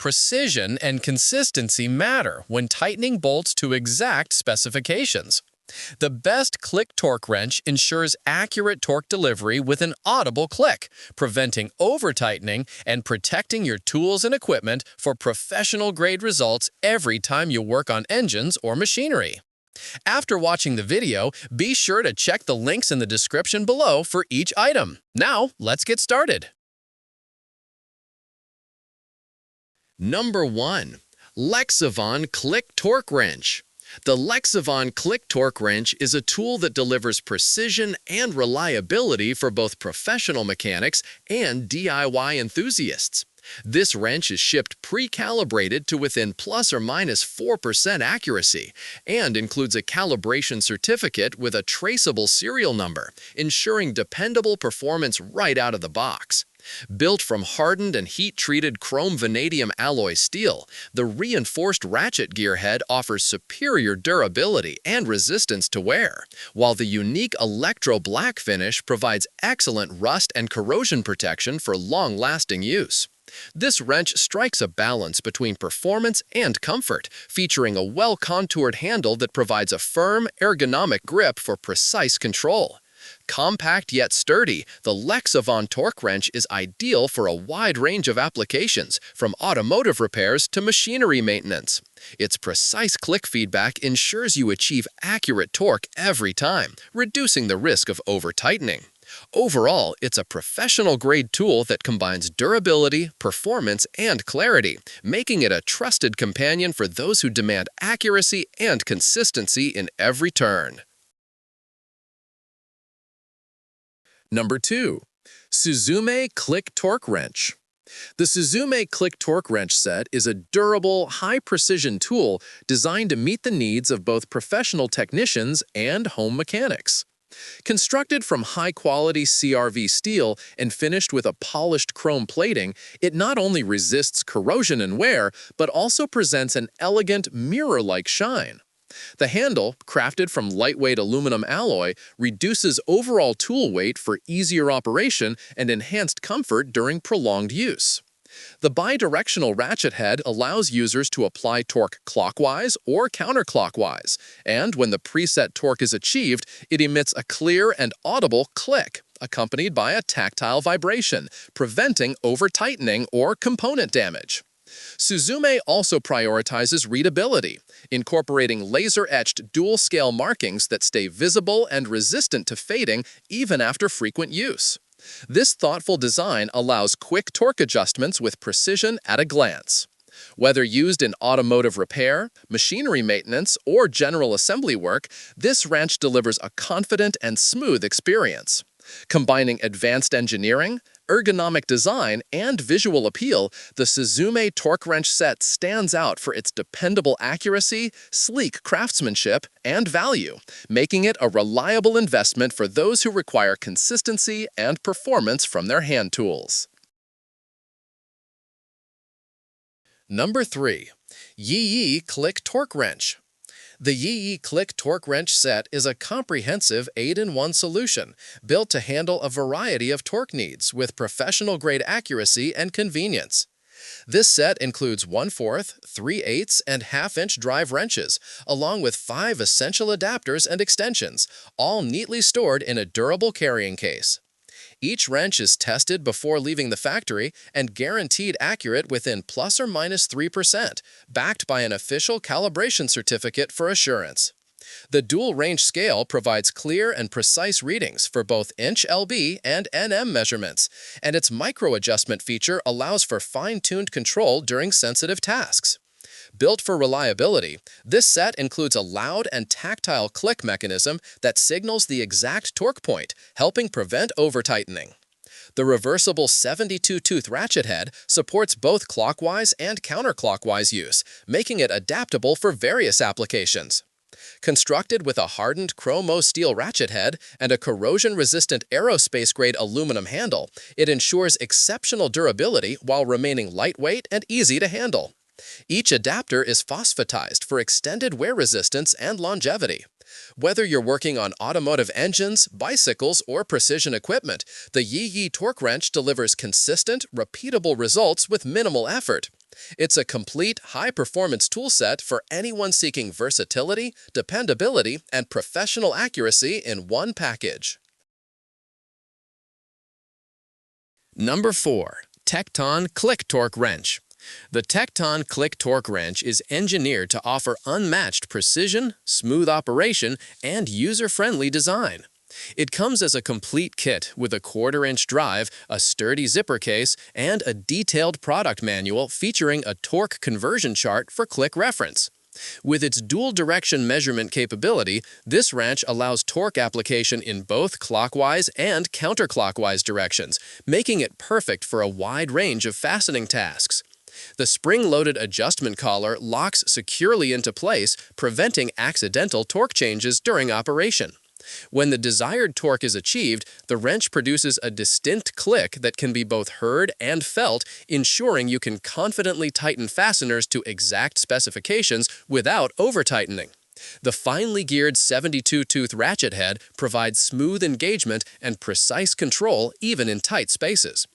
precision and consistency matter when tightening bolts to exact specifications. The best click torque wrench ensures accurate torque delivery with an audible click, preventing over-tightening and protecting your tools and equipment for professional-grade results every time you work on engines or machinery. After watching the video, be sure to check the links in the description below for each item. Now, let's get started. Number 1. LEXIVON Click Torque Wrench. The LEXIVON Click Torque Wrench is a tool that delivers precision and reliability for both professional mechanics and DIY enthusiasts. This wrench is shipped pre-calibrated to within plus or minus 4% accuracy and includes a calibration certificate with a traceable serial number, ensuring dependable performance right out of the box. Built from hardened and heat-treated chrome vanadium alloy steel, the reinforced ratchet gear head offers superior durability and resistance to wear, while the unique electro-black finish provides excellent rust and corrosion protection for long-lasting use. This wrench strikes a balance between performance and comfort, featuring a well-contoured handle that provides a firm, ergonomic grip for precise control. Compact yet sturdy, the LEXIVON torque wrench is ideal for a wide range of applications, from automotive repairs to machinery maintenance. Its precise click feedback ensures you achieve accurate torque every time, reducing the risk of over-tightening. Overall, it's a professional-grade tool that combines durability, performance, and clarity, making it a trusted companion for those who demand accuracy and consistency in every turn. Number 2. SUZUME Click Torque Wrench. The SUZUME Click Torque Wrench set is a durable, high-precision tool designed to meet the needs of both professional technicians and home mechanics. Constructed from high-quality CRV steel and finished with a polished chrome plating, it not only resists corrosion and wear, but also presents an elegant, mirror-like shine. The handle, crafted from lightweight aluminum alloy, reduces overall tool weight for easier operation and enhanced comfort during prolonged use. The bidirectional ratchet head allows users to apply torque clockwise or counterclockwise, and when the preset torque is achieved, it emits a clear and audible click, accompanied by a tactile vibration, preventing over-tightening or component damage. SUZUME also prioritizes readability, incorporating laser-etched dual-scale markings that stay visible and resistant to fading even after frequent use. This thoughtful design allows quick torque adjustments with precision at a glance. Whether used in automotive repair, machinery maintenance, or general assembly work, this wrench delivers a confident and smooth experience. Combining advanced engineering, ergonomic design, and visual appeal, the SUZUME torque wrench set stands out for its dependable accuracy, sleek craftsmanship, and value, making it a reliable investment for those who require consistency and performance from their hand tools. Number 3. YIYEIE Click Torque Wrench. The YIYEIE Click Torque Wrench set is a comprehensive 8-in-1 solution built to handle a variety of torque needs with professional-grade accuracy and convenience. This set includes 1/4, 3/8, and 1/2-inch drive wrenches, along with 5 essential adapters and extensions, all neatly stored in a durable carrying case. Each wrench is tested before leaving the factory and guaranteed accurate within plus or minus 3%, backed by an official calibration certificate for assurance. The dual-range scale provides clear and precise readings for both inch LB and NM measurements, and its micro-adjustment feature allows for fine-tuned control during sensitive tasks. Built for reliability, this set includes a loud and tactile click mechanism that signals the exact torque point, helping prevent over-tightening. The reversible 72-tooth ratchet head supports both clockwise and counterclockwise use, making it adaptable for various applications. Constructed with a hardened chromo steel ratchet head and a corrosion-resistant aerospace-grade aluminum handle, it ensures exceptional durability while remaining lightweight and easy to handle. Each adapter is phosphatized for extended wear resistance and longevity. Whether you're working on automotive engines, bicycles, or precision equipment, the YIYEIE torque wrench delivers consistent, repeatable results with minimal effort. It's a complete, high-performance toolset for anyone seeking versatility, dependability, and professional accuracy in one package. Number 4. TEKTON Click Torque Wrench. The TEKTON Click Torque Wrench is engineered to offer unmatched precision, smooth operation, and user-friendly design. It comes as a complete kit with a 1/4-inch drive, a sturdy zipper case, and a detailed product manual featuring a torque conversion chart for click reference. With its dual-direction measurement capability, this wrench allows torque application in both clockwise and counterclockwise directions, making it perfect for a wide range of fastening tasks. The spring-loaded adjustment collar locks securely into place, preventing accidental torque changes during operation. When the desired torque is achieved, the wrench produces a distinct click that can be both heard and felt, ensuring you can confidently tighten fasteners to exact specifications without over-tightening. The finely geared 72-tooth ratchet head provides smooth engagement and precise control even in tight spaces.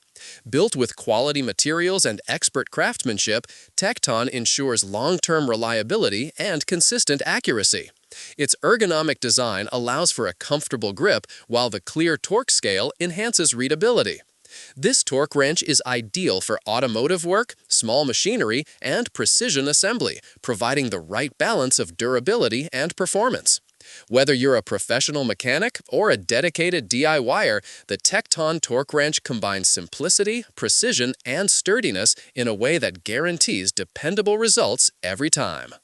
Built with quality materials and expert craftsmanship, TEKTON ensures long-term reliability and consistent accuracy. Its ergonomic design allows for a comfortable grip, while the clear torque scale enhances readability. This torque wrench is ideal for automotive work, small machinery, and precision assembly, providing the right balance of durability and performance. Whether you're a professional mechanic or a dedicated DIYer, the TEKTON torque wrench combines simplicity, precision, and sturdiness in a way that guarantees dependable results every time.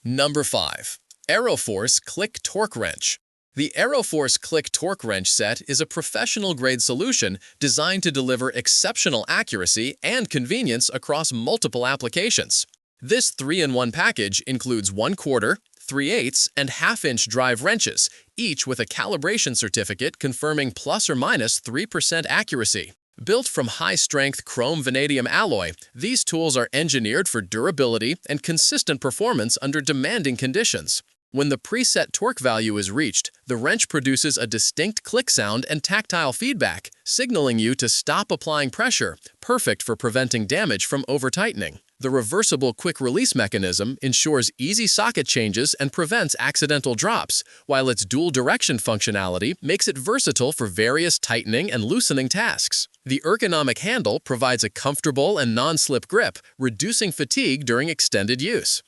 Number 5. AEROFORCE Click Torque Wrench. The AEROFORCE Click Torque Wrench set is a professional-grade solution designed to deliver exceptional accuracy and convenience across multiple applications. This 3-in-1 package includes 1/4, 3/8, and 1/2-inch drive wrenches, each with a calibration certificate confirming plus or minus 3% accuracy. Built from high-strength chrome vanadium alloy, these tools are engineered for durability and consistent performance under demanding conditions. When the preset torque value is reached, the wrench produces a distinct click sound and tactile feedback, signaling you to stop applying pressure, perfect for preventing damage from over-tightening. The reversible quick-release mechanism ensures easy socket changes and prevents accidental drops, while its dual-direction functionality makes it versatile for various tightening and loosening tasks. The ergonomic handle provides a comfortable and non-slip grip, reducing fatigue during extended use.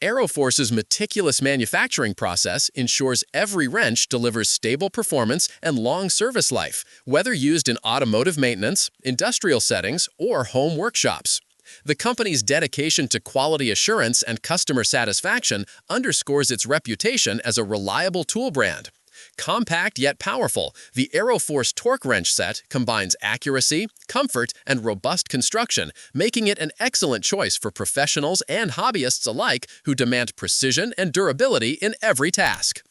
AEROFORCE's meticulous manufacturing process ensures every wrench delivers stable performance and long service life, whether used in automotive maintenance, industrial settings, or home workshops. The company's dedication to quality assurance and customer satisfaction underscores its reputation as a reliable tool brand. Compact yet powerful, the AEROFORCE torque wrench set combines accuracy, comfort, and robust construction, making it an excellent choice for professionals and hobbyists alike who demand precision and durability in every task.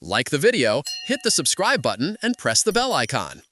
Like the video, hit the subscribe button, and press the bell icon.